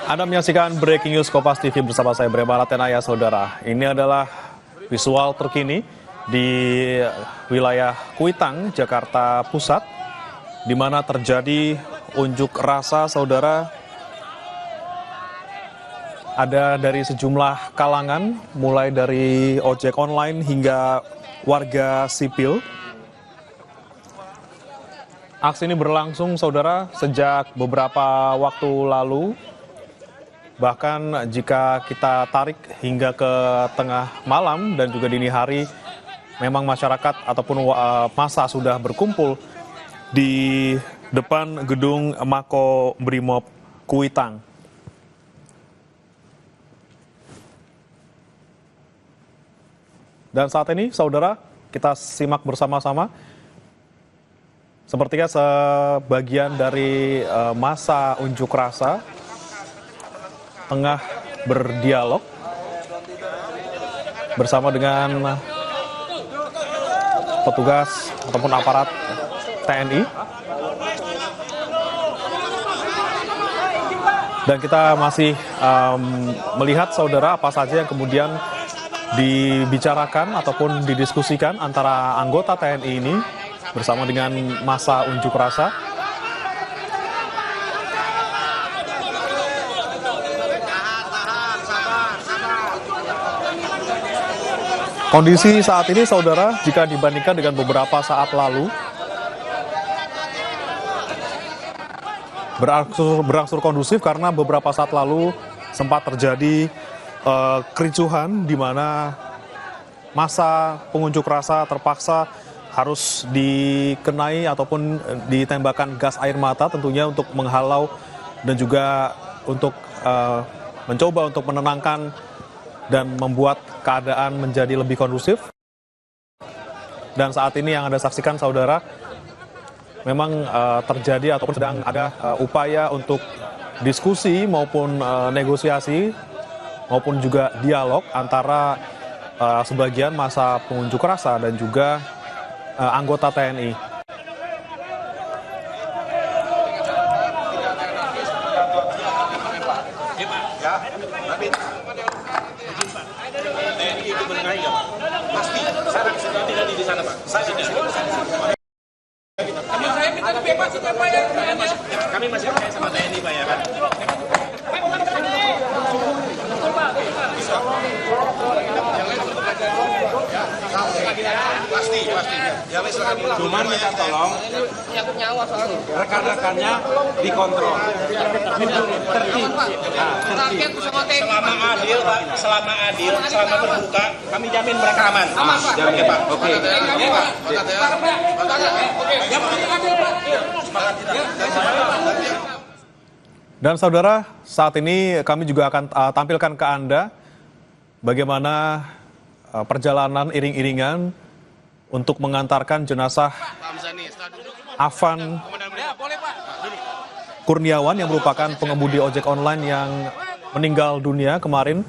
Anda menyaksikan Breaking News Kompas TV bersama saya Brema Latenaya, saudara. Ini adalah visual terkini di wilayah Kuitang, Jakarta Pusat, di mana terjadi unjuk rasa, saudara. Ada dari sejumlah kalangan, mulai dari ojek online hingga warga sipil. Aksi ini berlangsung, saudara, sejak beberapa waktu lalu. Bahkan jika kita tarik hingga ke tengah malam dan juga dini hari, memang masyarakat ataupun massa sudah berkumpul di depan gedung Mako Brimob Kuitang. Dan saat ini, saudara, kita simak bersama-sama. Sepertinya sebagian dari massa unjuk rasa tengah berdialog bersama dengan petugas ataupun aparat TNI. Dan kita masih melihat, saudara, apa saja yang kemudian dibicarakan ataupun didiskusikan antara anggota TNI ini bersama dengan massa unjuk rasa. Kondisi saat ini, saudara, jika dibandingkan dengan beberapa saat lalu, berangsur kondusif karena beberapa saat lalu sempat terjadi kericuhan di mana massa pengunjuk rasa terpaksa harus dikenai ataupun ditembakkan gas air mata, tentunya untuk menghalau dan juga untuk mencoba untuk menenangkan dan membuat keadaan menjadi lebih kondusif. Dan saat ini yang Anda saksikan, saudara, memang terjadi ataupun sedang ada upaya untuk diskusi maupun negosiasi maupun juga dialog antara sebagian massa pengunjuk rasa dan juga anggota TNI. Kami masih percaya sama TNI, Pak, ya kan? Pasti. Cuman minta tolong rekan-rekannya dikontrol. Selama adil, Pak, selama terbuka, kami jamin mereka aman. Oke, Pak. Oke. Dan saudara, saat ini kami juga akan tampilkan ke Anda bagaimana perjalanan iring-iringan untuk mengantarkan jenazah Afan Kurniawan yang merupakan pengemudi ojek online yang meninggal dunia kemarin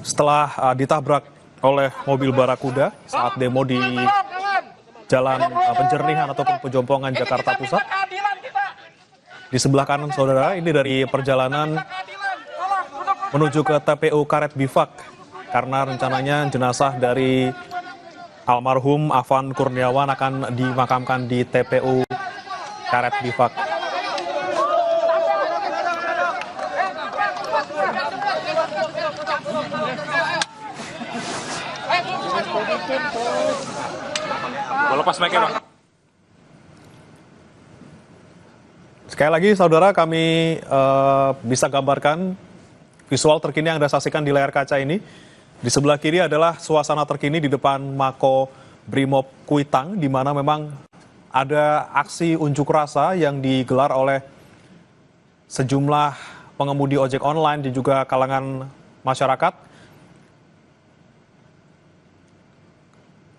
setelah ditabrak oleh mobil Barakuda saat demo di Jalan Penjernihan ataupun Pejompongan, Jakarta Pusat. Di sebelah kanan, saudara, ini dari perjalanan menuju ke TPU Karet Bifak, karena rencananya jenazah dari almarhum Afan Kurniawan akan dimakamkan di TPU Karet Bifak. Lepas mic-nya, Bang. Sekali lagi, saudara, kami bisa gambarkan visual terkini yang Anda saksikan di layar kaca ini. Di sebelah kiri adalah suasana terkini di depan Mako Brimob Kuitang, di mana memang ada aksi unjuk rasa yang digelar oleh sejumlah pengemudi ojek online dan juga kalangan masyarakat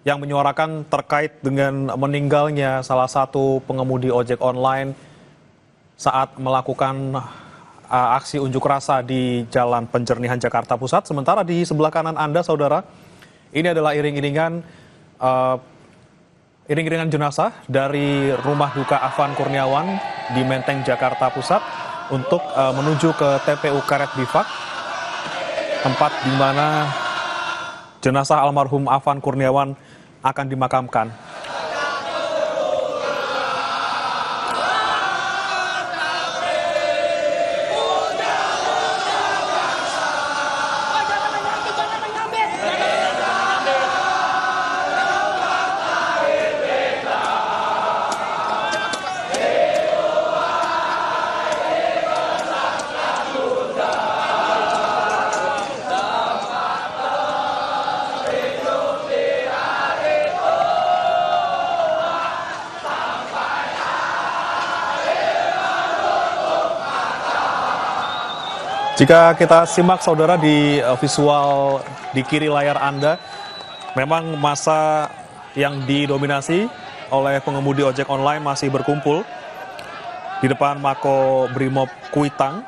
yang menyuarakan terkait dengan meninggalnya salah satu pengemudi ojek online saat melakukan aksi unjuk rasa di Jalan Penjernihan, Jakarta Pusat. Sementara di sebelah kanan Anda, saudara, ini adalah iring-iringan jenazah dari rumah duka Afan Kurniawan di Menteng, Jakarta Pusat untuk menuju ke TPU Karet Bifak, tempat di mana jenazah almarhum Afan Kurniawan akan dimakamkan. Jika kita simak saudara di visual di kiri layar Anda, memang massa yang didominasi oleh pengemudi ojek online masih berkumpul di depan Mako Brimob Kuitang.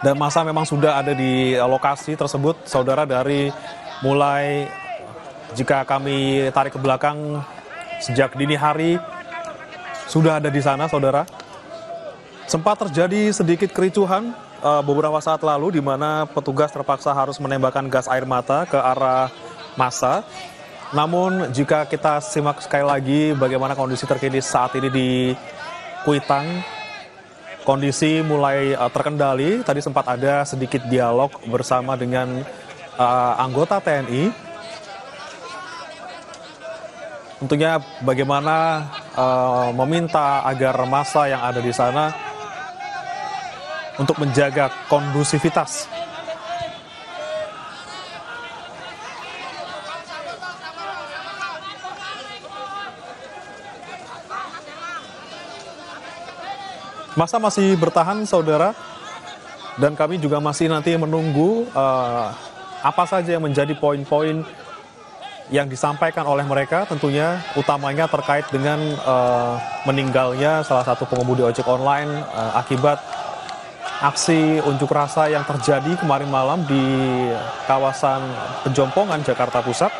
Dan massa memang sudah ada di lokasi tersebut, saudara, dari mulai jika kami tarik ke belakang sejak dini hari sudah ada di sana, saudara. Sempat terjadi sedikit kericuhan beberapa saat lalu di mana petugas terpaksa harus menembakkan gas air mata ke arah massa. Namun jika kita simak sekali lagi bagaimana kondisi terkini saat ini di Kuitang, kondisi mulai terkendali. Tadi sempat ada sedikit dialog bersama dengan anggota TNI. Tentunya bagaimana meminta agar massa yang ada di sana untuk menjaga kondusivitas. Massa masih bertahan, saudara, dan kami juga masih nanti menunggu apa saja yang menjadi poin-poin yang disampaikan oleh mereka, tentunya utamanya terkait dengan meninggalnya salah satu pengemudi ojek online akibat aksi unjuk rasa yang terjadi kemarin malam di kawasan Pejompongan, Jakarta Pusat.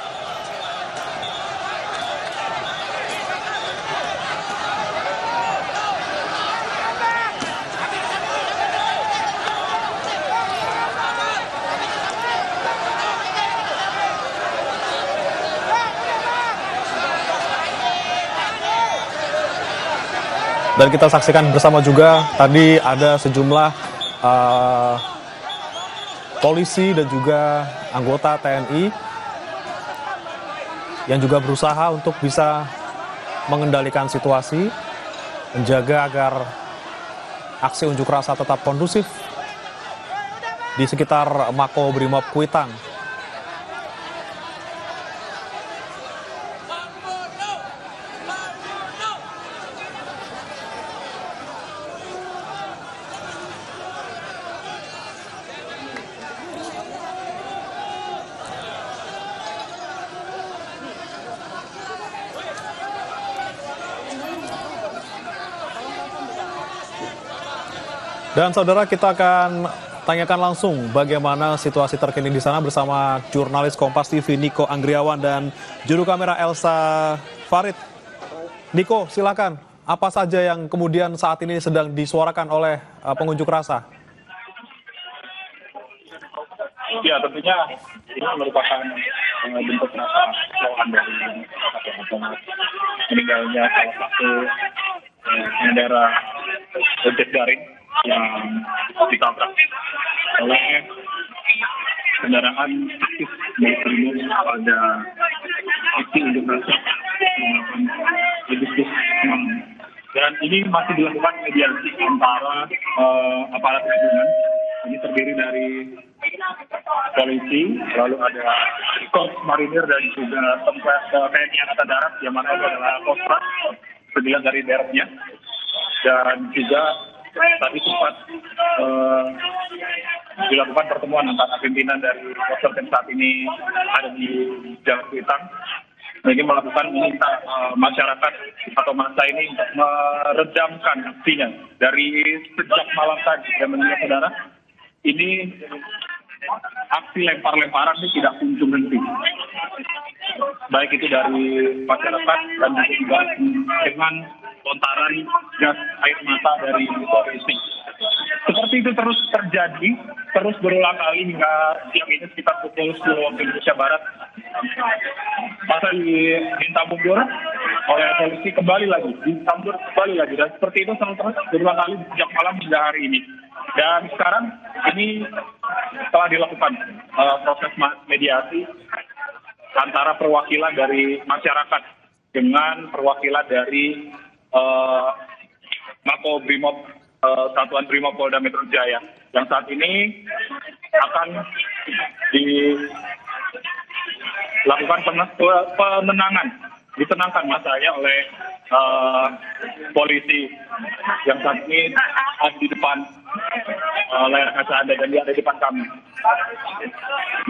Dan kita saksikan bersama juga tadi ada sejumlah polisi dan juga anggota TNI yang juga berusaha untuk bisa mengendalikan situasi, menjaga agar aksi unjuk rasa tetap kondusif di sekitar Mako Brimob Kuitang. Dan saudara, kita akan tanyakan langsung bagaimana situasi terkini di sana bersama jurnalis Kompas TV Niko Anggriawan dan juru kamera Elsa Farid. Niko, silakan. Apa saja yang kemudian saat ini sedang disuarakan oleh pengunjuk rasa? Ya, tentunya ini merupakan bentuk rasa kecewaan dari masyarakat meninggalnya salah satu pengendara ojek daring yang ditabrak oleh kendaraan aktif milik Brimob pada aksi unjuk rasa Agustus 6. Dan ini masih dilakukan mediasi antara aparat gabungan. Ini terdiri dari polisi, lalu ada Korps Marinir dan juga TNI Angkatan Darat yang mana itu adalah Kostrat, sembilan dari daerahnya. Dan juga tadi sempat dilakukan pertemuan antara pimpinan dari Kostrat yang saat ini ada di Jalan Kuitang. Ini melakukan meminta masyarakat atau massa ini untuk meredamkan aksinya dari sejak malam tadi. Dan menurut saudara, ini aksi lempar-lemparan ini tidak kunjung henti. Baik itu dari masyarakat dan juga dengan lontaran gas air mata dari polisi. Seperti itu terus terjadi, terus berulang kali hingga siang ini sekitar pukul 10 waktu Indonesia Barat. Masa diminta mundur oleh polisi kembali lagi, dan seperti itu terus berulang kali sejak malam hingga hari ini. Dan sekarang ini telah dilakukan proses mediasi antara perwakilan dari masyarakat dengan perwakilan dari Makobrimob Satuan Brimob Polda Metro Jaya, yang saat ini akan dilakukan ditenangkan masanya oleh polisi yang saat ini ada di depan layar kaca Anda, dan dia ada di depan kami.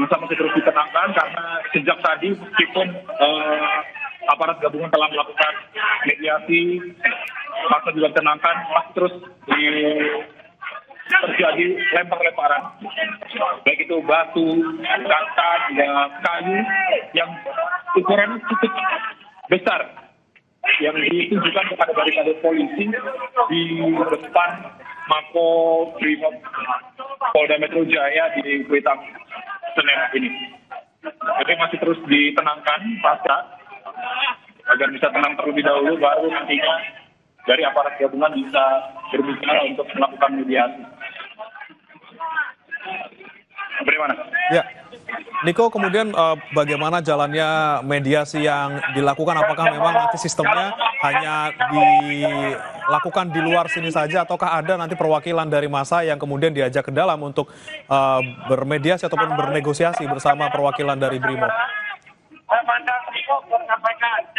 Masa masih terus ditenangkan karena sejak tadi meskipun aparat gabungan telah melakukan mediasi, masa juga ditenangkan, masih terus terjadi lempar-lemparan, baik itu batu, kaca, kayu yang ukurannya cukup besar, yang ditujukan kepada barikade polisi di depan Mako Brimob Polda Metro Jaya di Kuitang, Senen ini. Jadi masih terus ditenangkan masa agar bisa tenang terlebih dahulu, baru nantinya dari aparat gabungan bisa berbicara untuk melakukan mediasi. Bagaimana? Ya, Niko, kemudian bagaimana jalannya mediasi yang dilakukan? Apakah memang nanti sistemnya hanya dilakukan di luar sini saja, ataukah ada nanti perwakilan dari massa yang kemudian diajak ke dalam untuk bermediasi ataupun bernegosiasi bersama perwakilan dari Brimob?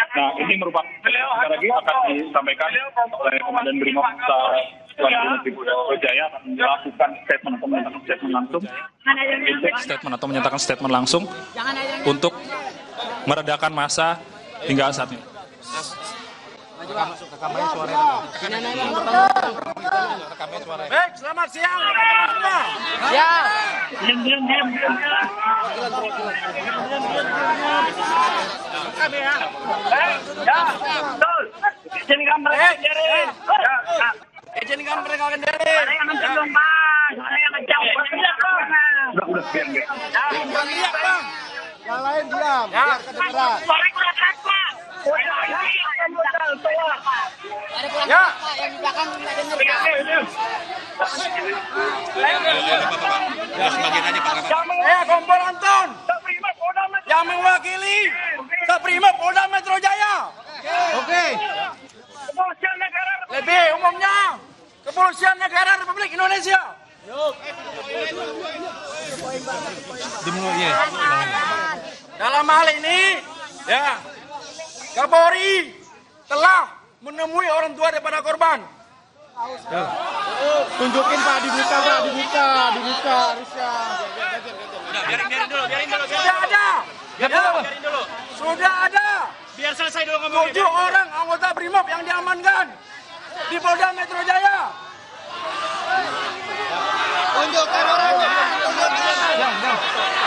Nah, ini merupakan sekali lagi akan disampaikan oleh Komandan Brimob Satuan Brimob Jaya, akan melakukan statement atau menyatakan statement langsung untuk meredakan massa hingga saat ini. Baik, selamat siang. Ya. Kami ya. Ya, betul. Izinkan mereka sendiri. Izinkan mereka sendiri. Udah, biar. Yang lain diam, biar kedengeran. Ya. Yang di belakang nggak dengar. Saya Kompol Anton, yang mewakili Brimob Polda Metro Jaya. Oke. Kepolisian negara, lebih umumnya Kepolisian Negara Republik Indonesia. Dalam hal ini, ya, Kapolri telah menemui orang tua daripada korban. Tunjukin Pak, dibuka Pak, dibuka harusnya. Biarin dulu. Sudah ada. Biarin dulu. Sudah ada. Biar selesai dulu ngomongnya. 7 orang anggota Brimob yang diamankan di Polda Metro Jaya. Tunjukkan orangnya.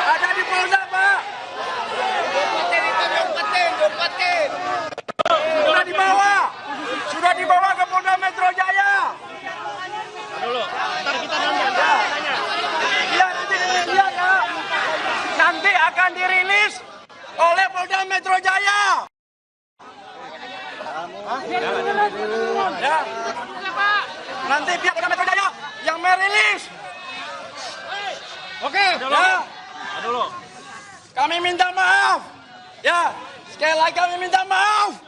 Ada di Polda, Pak. Umpetin. Sudah dibawa ke Polda Metro Jaya. Ntar kita nanya. Iya, nanti dilihat ya. Nanti akan dirilis oleh Polda Metro Jaya. Ya. Nanti pihak Polda Metro Jaya yang merilis. Oke. Ya. Kami minta maaf. Ya, sekali lagi kami minta maaf.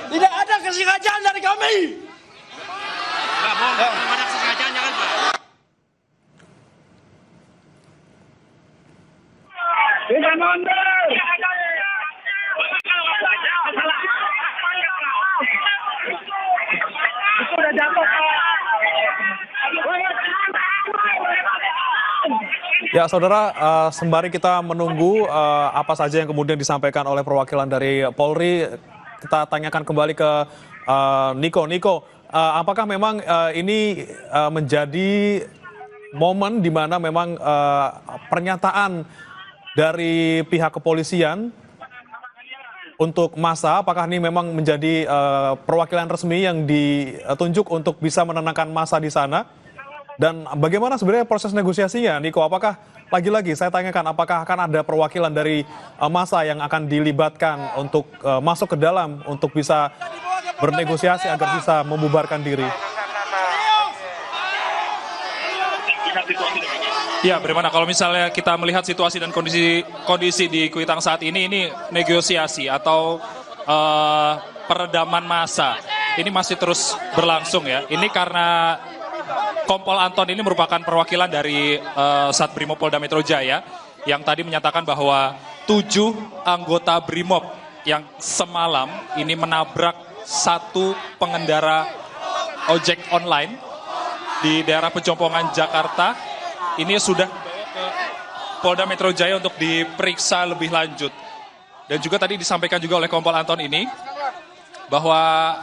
Tidak ada kesengajaan dari kami. Belum ada kesengajaan, jangan Pak. Tidak mundur. Sudah jatuh. Ya, saudara, sembari kita menunggu apa saja yang kemudian disampaikan oleh perwakilan dari Polri, kita tanyakan kembali ke Niko. Niko, apakah memang ini menjadi momen di mana memang pernyataan dari pihak kepolisian untuk massa, apakah ini memang menjadi perwakilan resmi yang ditunjuk untuk bisa menenangkan massa di sana? Dan bagaimana sebenarnya proses negosiasinya, Niko? Apakah lagi-lagi saya tanyakan, apakah akan ada perwakilan dari massa yang akan dilibatkan untuk masuk ke dalam untuk bisa bernegosiasi agar bisa membubarkan diri? Ya, bagaimana kalau misalnya kita melihat situasi dan kondisi di Kuitang saat ini negosiasi atau peredaman massa ini masih terus berlangsung ya. Ini karena Kompol Anton ini merupakan perwakilan dari Satbrimob Polda Metro Jaya yang tadi menyatakan bahwa 7 anggota Brimob yang semalam ini menabrak satu pengendara ojek online di daerah Pejompongan, Jakarta. Ini sudah ke Polda Metro Jaya untuk diperiksa lebih lanjut. Dan juga tadi disampaikan juga oleh Kompol Anton ini bahwa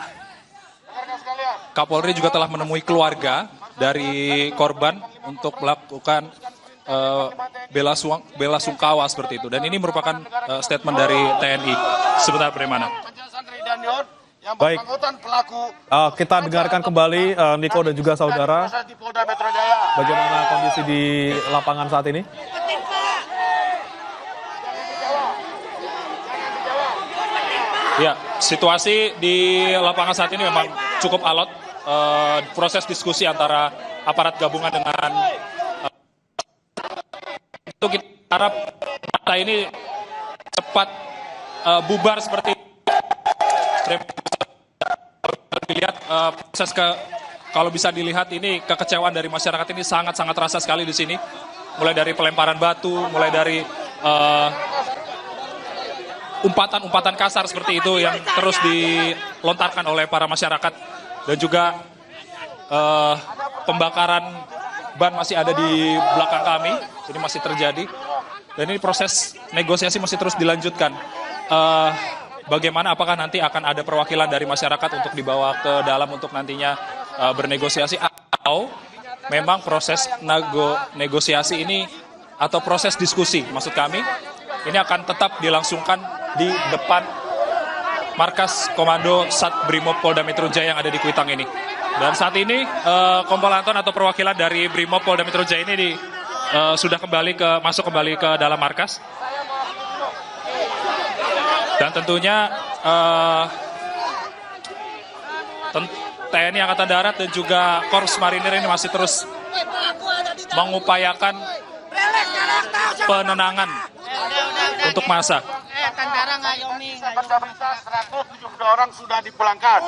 Kapolri juga telah menemui keluarga dari korban untuk melakukan bela sungkawa seperti itu. Dan ini merupakan statement dari TNI. Sebentar, bagaimana? Baik, kita dengarkan kembali Niko dan juga saudara, bagaimana kondisi di lapangan saat ini. Ya, situasi di lapangan saat ini memang cukup alot. Proses diskusi antara aparat gabungan dengan itu kita harap masa ini cepat bubar seperti dilihat kalau bisa dilihat ini kekecewaan dari masyarakat ini sangat-sangat terasa sekali di sini. Mulai dari pelemparan batu, mulai dari umpatan-umpatan kasar seperti itu yang terus dilontarkan oleh para masyarakat, dan juga pembakaran ban masih ada di belakang kami. Ini masih terjadi dan ini proses negosiasi masih terus dilanjutkan. Bagaimana, apakah nanti akan ada perwakilan dari masyarakat untuk dibawa ke dalam untuk nantinya bernegosiasi, atau memang proses negosiasi ini atau proses diskusi maksud kami ini akan tetap dilangsungkan di depan markas Komando Satbrimob Polda Metro Jaya yang ada di Kuitang ini. Dan saat ini Kompol Anton atau perwakilan dari Brimob Polda Metro Jaya ini sudah masuk kembali ke dalam markas. Dan tentunya TNI Angkatan Darat dan juga Korps Marinir ini masih terus mengupayakan penenangan untuk massa. Orang sudah dipulangkan.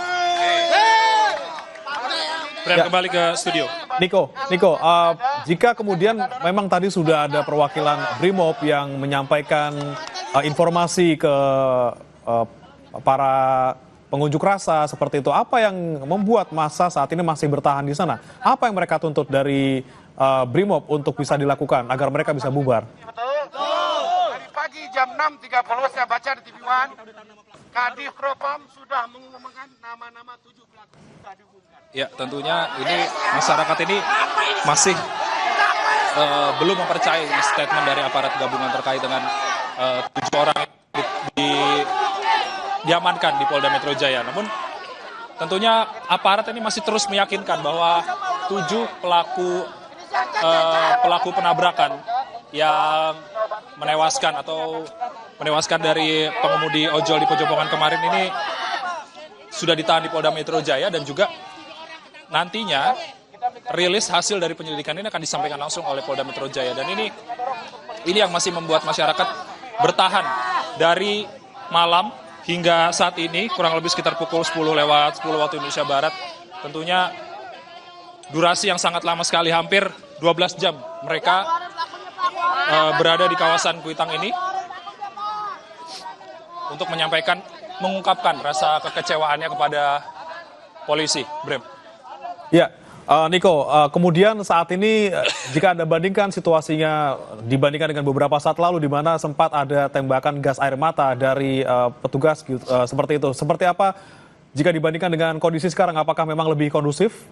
Kembali ke studio. Niko, jika kemudian memang tadi sudah ada perwakilan Brimob yang menyampaikan informasi ke para pengunjuk rasa seperti itu, apa yang membuat massa saat ini masih bertahan di sana? Apa yang mereka tuntut dari Brimob untuk bisa dilakukan agar mereka bisa bubar? Dari pagi jam 6.30 saya baca di TV One, Kadif Propam sudah mengumumkan nama-nama 7 pelaku sudah diumumkan. Ya, tentunya ini masyarakat ini masih belum mempercayai statement dari aparat gabungan terkait dengan 7 orang diamankan di Polda Metro Jaya. Namun tentunya aparat ini masih terus meyakinkan bahwa 7 pelaku penabrakan yang menewaskan dari pengemudi ojol di Pejompongan kemarin ini sudah ditahan di Polda Metro Jaya, dan juga nantinya rilis hasil dari penyelidikan ini akan disampaikan langsung oleh Polda Metro Jaya. Dan ini yang masih membuat masyarakat bertahan dari malam hingga saat ini, kurang lebih sekitar pukul 10 lewat 10 waktu Indonesia Barat. Tentunya durasi yang sangat lama sekali, hampir 12 jam mereka berada di kawasan Kuitang ini untuk mengungkapkan rasa kekecewaannya kepada polisi. Brem. Ya, Niko, kemudian saat ini jika Anda bandingkan situasinya dibandingkan dengan beberapa saat lalu di mana sempat ada tembakan gas air mata dari petugas seperti itu. Seperti apa jika dibandingkan dengan kondisi sekarang, apakah memang lebih kondusif?